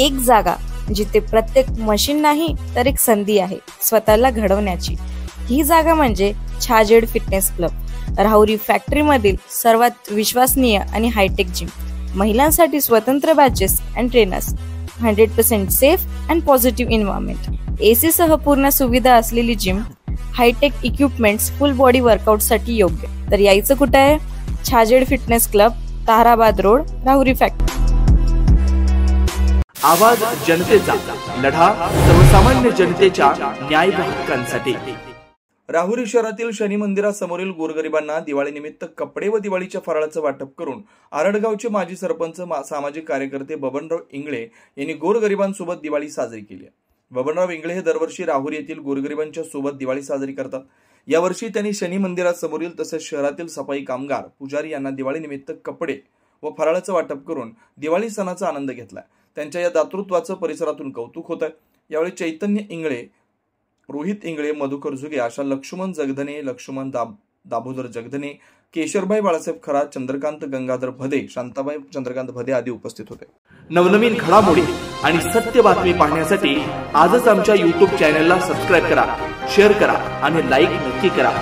एक जागा जिथे प्रत्येक मशीन नाही तर एक संधी आहे स्वतःला घडवण्याची। ही जागा म्हणजे Chhajed fitness club, Rahuri factory मधील सर्वात विश्वसनीय आणि हायटेक जिम। महिलांसाठी स्वतंत्र batches and trainers, 100% safe and positive environment, AC सह पूर्ण सुविधा असलेली gym, hitech equipments, full body workout साठी योग्य। तर यायचं कुठे आहे? Chhajed fitness club, Tarabad road, Rahuri factory. आवाज जनतेचा, लढा सर्वसामान्य जनतेच्या न्याय व हक्कांसाठी। राहुरी शहरातील शनी मंदिरासमोरील गोरगरिबांना दिवाळीनिमित्त कपडे व दिवाळीच्या फराळाचं वाटप करून आरडगावचे माजी सरपंच सामाजिक कार्यकर्ते बबनराव इंगळे यांनी गोरगरिबांसोबत दिवाळी साजरी केली। बबनराव इंगळे हे दरवर्षी राहुरी येथील गोरगरिबांच्या सोबत दिवाळी साजरी करतात। यावर्षी त्यांनी शनी मंदिरासमोरील तसेच शहरातील सफाई कामगार, पुजारी यांना दिवाळीनिमित्त कपडे व फराळाचं वाटप करून दिवाळी सणाचा आनंद घेतला। त्यांच्या या दातृत्वाचं परिसरातून कौतुक होत आहे। यावेळी चैतन्य इंगळे, रोहित इंगळे, मधुकर जुगे, आशा लक्ष्मण जगधने, लक्ष्मण दाभोदर जगधने, केशरभाई बाळासाहेब खरा, चंद्रकांत गंगाधर भदे, शांताबाई चंद्रकांत भदे आदी उपस्थित होते। नवनवीन घडामोडी आणि सत्य बातमी पाहण्यासाठी आजच आमच्या YouTube चॅनलला सबस्क्राइब करा, शेअर करा आणि लाईक नक्की करा।